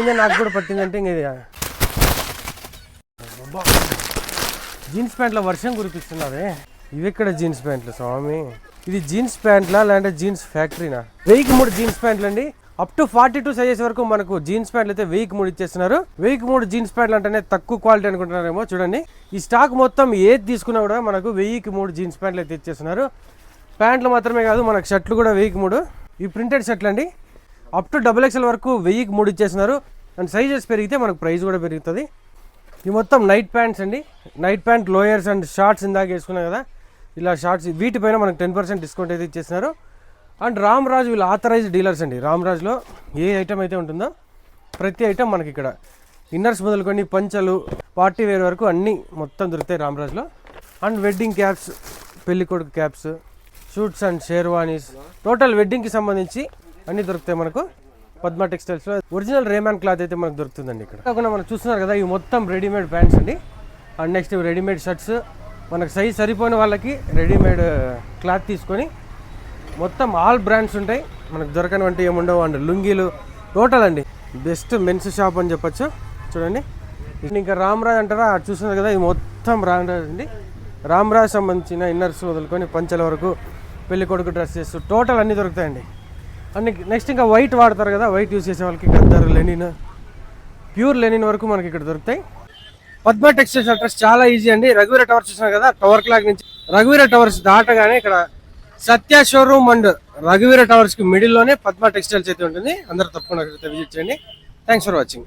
పట్టిందే నాకు కూడా పట్టిందంటే ఇంక జీన్స్ ప్యాంట్లో వర్షం కురిపిస్తున్నారే. ఇవి ఇక్కడ జీన్స్ ప్యాంట్లు స్వామి. ఇది జీన్స్ ప్యాంట్లా లేదంటే జీన్స్ ఫ్యాక్టరీనా? 1003 జీన్స్ ప్యాంట్లు అండి. అప్ టు 42 సైజెస్ వరకు మనకు జీన్స్ ప్యాంట్లు అయితే 1003 ఇచ్చేస్తున్నారు. 1003 జీన్స్ ప్యాంట్లు అంటేనే తక్కువ క్వాలిటీ అనుకుంటున్నారేమో. చూడండి ఈ స్టాక్ మొత్తం ఏది తీసుకున్నా కూడా మనకు 1003 జీన్స్ ప్యాంట్లు అయితే ఇచ్చేస్తున్నారు. ప్యాంట్లు మాత్రమే కాదు మనకు షర్ట్లు కూడా 1003. ఈ ప్రింటెడ్ షర్ట్లు అండి అప్ టు XXL వరకు 1003 ఇచ్చేస్తున్నారు. అండ్ సైజెస్ పెరిగితే మనకు ప్రైస్ కూడా పెరుగుతుంది. ఈ మొత్తం నైట్ ప్యాంట్స్ అండి. Night pant lowers and shorts ఇందాక వేసుకున్నాం కదా, ఇలా షార్ట్స్ వీటిపైన మనకు 10% డిస్కౌంట్ అయితే ఇచ్చేస్తున్నారు. అండ్ రామ్రాజ్ వీళ్ళు ఆథరైజ్డ్ డీలర్స్ అండి. రామ్రాజ్లో ఏ ఐటమ్ అయితే ఉంటుందో ప్రతి ఐటమ్ మనకి ఇక్కడ ఇన్నర్స్ మొదలుకొని పంచలు పార్టీ వేర్ వరకు అన్నీ మొత్తం దొరుకుతాయి రామ్రాజ్లో. అండ్ వెడ్డింగ్ క్యాప్స్, పెళ్ళికొడుకు caps, suits and sherwanis, total వెడ్డింగ్కి సంబంధించి అన్నీ దొరుకుతాయి మనకు పద్మ టెక్స్టైల్స్లో. ఒరిజినల్ రేమాన్ క్లాత్ అయితే మనకు దొరుకుతుందండి ఇక్కడ. కాకుండా మనం చూస్తున్నారు కదా ఇవి మొత్తం రెడీమేడ్ ప్యాంట్స్ అండి. అండ్ నెక్స్ట్ రెడీమేడ్ షర్ట్స్, మనకు సైజ్ సరిపోయిన వాళ్ళకి రెడీమేడ్ క్లాత్ తీసుకొని మొత్తం ఆల్ బ్రాండ్స్ ఉంటాయి మనకు, దొరకని వంటి ఏముండవు. అండ్ లుంగీలు టోటల్ అండి బెస్ట్ మెన్స్ షాప్ అని చెప్పొచ్చు. చూడండి ఇంకా రామ్రాజ్ అంటారా, చూస్తున్నారు కదా ఇది మొత్తం రామ్రాజ్ అండి. రామ్రాజ్ సంబంధించిన ఇన్నర్స్ వదులుకొని పంచల వరకు పెళ్లి కొడుకు డ్రెస్సెస్ టోటల్ అన్నీ దొరుకుతాయండి. అన్ని నెక్స్ట్ ఇంకా వైట్ వాడతారు కదా, వైట్ యూస్ చేసే వాళ్ళకి గద్దర్, లెనిన్, ప్యూర్ లెనిన్ వరకు మనకి ఇక్కడ దొరుకుతాయి. పద్మ టెక్స్టైల్స్ అడ్రస్ చాలా ఈజీ అండి. రఘువీర టవర్స్ చూసినారు కదా, టవర్ క్లాక్ నుంచి రఘువీర టవర్స్ దాటగానే ఇక్కడ సత్య షోరూమ్ అండ్ రఘువీర టవర్స్కి మిడిల్లోనే పద్మ టెక్స్టైల్స్ అయితే ఉంటుంది. అందరూ తప్పకుండా విజిట్ చేయండి. Thanks for watching.